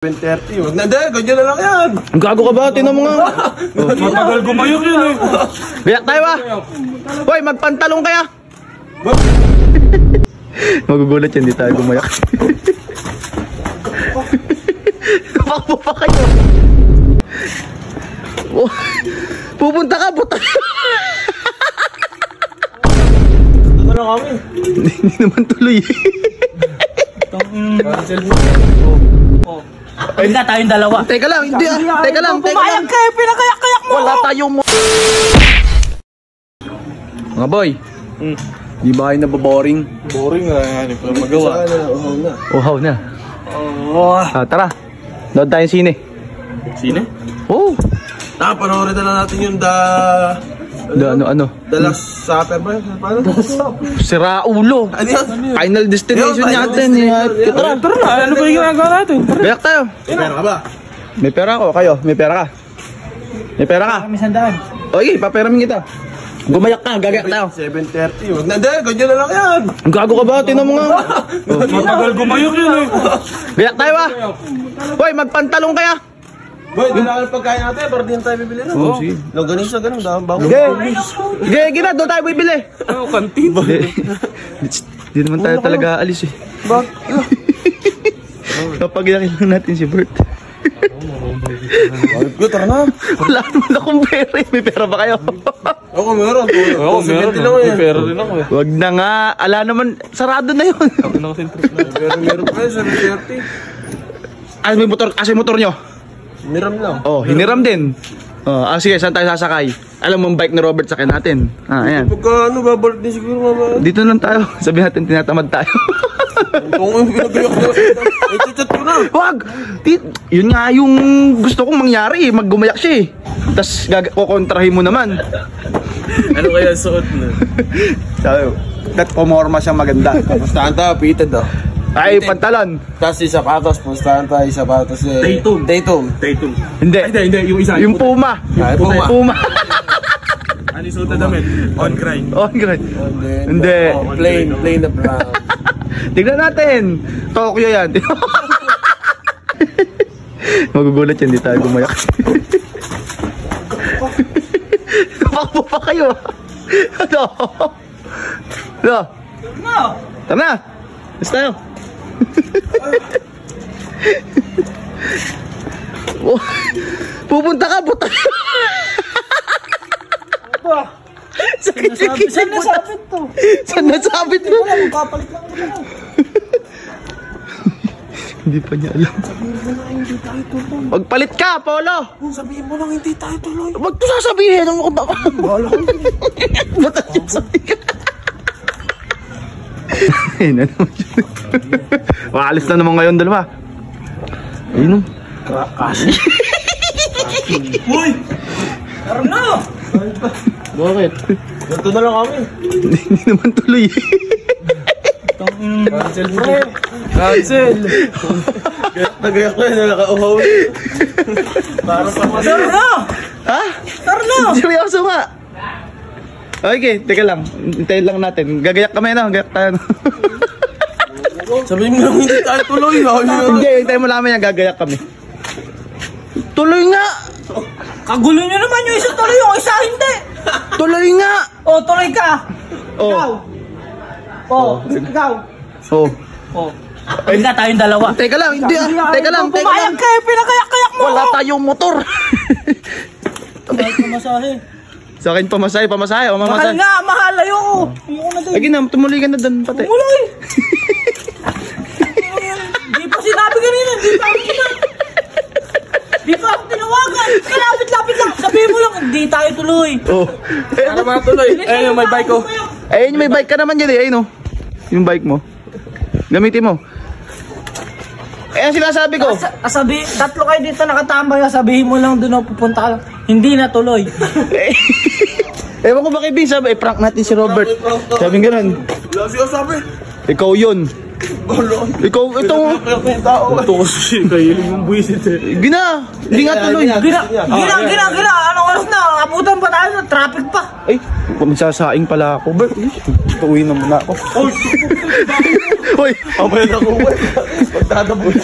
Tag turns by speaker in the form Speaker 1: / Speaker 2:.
Speaker 1: 7:30. Wag na din, ganyan na lang yan.
Speaker 2: Ang gago ka ba? Tinan mo nga.
Speaker 1: Matagal gumayok yun eh.
Speaker 2: Gayak tayo ba? Hoy, magpantalong kaya. Magugulat yan, di tayo gumayak. Pakbo pa kayo. Oh, pupunta ka, buta.
Speaker 1: Ano na kami?
Speaker 2: Hindi naman tuloy.
Speaker 1: Cancel mo.
Speaker 3: Ay, na tayong dalawa.
Speaker 2: Teka lang, hindi ah. Teka lang, teka lang.
Speaker 3: Pumayag kayo, pinakayak-kayak mo.
Speaker 2: Wala tayong mo. Mga boy, di ba kayo nababoring?
Speaker 1: Boring nga yan. Ipang magawa.
Speaker 2: Uhaw na. Tara, doon tayo sine.
Speaker 1: Sine?
Speaker 2: Oh,
Speaker 1: Panoorin na lang natin yung
Speaker 2: ano?
Speaker 1: The Last Supper ba yun? Paano?
Speaker 2: Sira ulo.
Speaker 1: Ano yan?
Speaker 2: Final destination natin. Tara,
Speaker 3: Ano ba yung ginagawa natin?
Speaker 2: gayak tayo.
Speaker 1: May pera ka ba?
Speaker 2: May pera ako, kayo. May pera ka. May pera ka.
Speaker 3: Kami sandaan.
Speaker 2: Okay, paperamin kita. Gumayak ka, gagayak tayo.
Speaker 1: 7:30. Wag na din, ganyan na lang yan.
Speaker 2: Ang gago ka ba? Tinan mo nga.
Speaker 1: Matagal gumayok yun eh.
Speaker 2: Gayak tayo ba? Hoy, magpantalong kaya.
Speaker 1: Boy, doon na ang pagkain natin para din tayo bibili na.
Speaker 2: Oo, sige.
Speaker 1: Longganisa, ganun. Bago.
Speaker 2: Sige, gina, doon tayo bibili.
Speaker 1: Kantin.
Speaker 2: Hindi naman tayo talaga alis eh. Papagyakin lang natin si Bert.
Speaker 1: Tara na.
Speaker 2: Wala naman akong pera eh. May pera ba kayo?
Speaker 1: Ako meron. Ako meron. May pera rin ako eh.
Speaker 2: Wag na nga. Ala naman, sarado na yun.
Speaker 1: Meron pa yun, 7:30.
Speaker 2: May motor, kasi motor nyo.
Speaker 1: Hiniram lang.
Speaker 2: Oh, hiniram din. Sige, saan tayo sasakay? Alam mo ang bike ni Robert sakin natin. Ayan.
Speaker 1: Pagka babalik din siguro mama.
Speaker 2: Dito lang tayo. Sabihin natin tinatamad tayo.
Speaker 1: Kung yung pinagayak ko, chat ko na.
Speaker 2: Wag! Yun nga yung gusto kong mangyari eh. Maggumayak siya eh. Tapos kukontrahin mo naman.
Speaker 1: Ano kaya suot na?
Speaker 2: Sabi, that pumorma siyang maganda.
Speaker 1: Pustahan tayo, pitad daw.
Speaker 2: Ay, pantalon.
Speaker 1: Tapos yung sapatos, pustahan tayo yung sapatos eh. Tatum.
Speaker 2: Hindi.
Speaker 1: Yung isa.
Speaker 2: Yung Puma. Puma.
Speaker 1: Ano yung suot na damit? On grind.
Speaker 2: Oh, great. Hindi.
Speaker 1: Plain na brown.
Speaker 2: Tignan natin. Tokyo yan. Magugulat yan, di tayo gumayak. Pakbo pa kayo. Ano? Tara na. Basta tayo. Oh, pupunta ka, buta. Sakit.
Speaker 3: Saan nasabit to?
Speaker 2: Saan nasabit mo?
Speaker 3: Kapalit lang mo na.
Speaker 2: Hindi pa niya alam.
Speaker 3: Sabihin mo na hindi tayo tuloy.
Speaker 2: Magpalit ka, Polo.
Speaker 3: Sabihin mo lang hindi tayo tuloy.
Speaker 2: Wag ko sasabihin. Ano ko ba? Ba't yung sabihin? Ayun na naman siya. Maalis na naman ngayon dalawa. Ayun o.
Speaker 1: Kasi. Uy!
Speaker 3: Tara na!
Speaker 1: Bakit? Ganito na lang kami.
Speaker 2: Hindi naman tuloy.
Speaker 1: Cancel mo. Cancel. Nagayak ko yun, nakauhaw. Para sa mga.
Speaker 3: Tara na!
Speaker 2: Ha?
Speaker 3: Tara na!
Speaker 2: Seryoso nga. Okay, teka lang. Hintayin lang natin. Gagayak kami na. Gagayak tayo.
Speaker 1: Sabihin mo lang hindi tayo tuloy.
Speaker 2: Hindi, hintayin mo namin yan. Gagayak kami. Tuloy nga!
Speaker 3: Kagulo nyo naman yung isa tuloy, yung isa hindi!
Speaker 2: Tuloy nga!
Speaker 3: Oh, tuloy ka!
Speaker 2: Oh.
Speaker 3: Ikaw! Oh, ikaw!
Speaker 2: Oh.
Speaker 3: Oh. Ay, na tayong dalawa.
Speaker 2: Teka lang, hindi ah. Teka lang, teka lang.
Speaker 3: Pumayag kayo, pinakayak-kayak mo!
Speaker 2: Wala tayong motor.
Speaker 3: Mahal ko masahe.
Speaker 2: Sa akin, pamasahe o
Speaker 3: Mahal
Speaker 2: mamasahe.
Speaker 3: nga, mahal. Ayoko. Ayoko na din.
Speaker 2: Lagi na, tumuloy ka na doon pati.
Speaker 3: Mulay! Di pa sinabi kanina, di pa ako sinabi. Di pa ako tinawagan. Kalapit-lapit lang. Sabihin mo lang, hindi tayo tuloy.
Speaker 2: Oh.
Speaker 1: Para matuloy. Ayun, may bike ko.
Speaker 2: Ayun, may bike ka naman dyan eh. Ayun oh. Yung bike mo. Gamitin mo. Ang sinasabi ko.
Speaker 3: Tatlo kayo dito nakatambay. Sabihin mo lang doon pupunta ka lang. Hindi na tuloy.
Speaker 2: Ewan ko ba kay Bing, sabi, prank natin si Robert. Sabi nga nun.
Speaker 1: Wala siya sabi.
Speaker 2: Ikaw yun. Ikaw, ito.
Speaker 1: Ito kasi kayo yung buwisit eh.
Speaker 2: Gina, hindi nga tuloy.
Speaker 3: Gina. Anong oras na? Abutan pa tayo na traffic pa.
Speaker 2: Ay, magsasaing pala ako. Bert, uwi na muna ako.
Speaker 1: Uy!
Speaker 2: Uy!
Speaker 1: Pamaya na ako. Pagdadabot.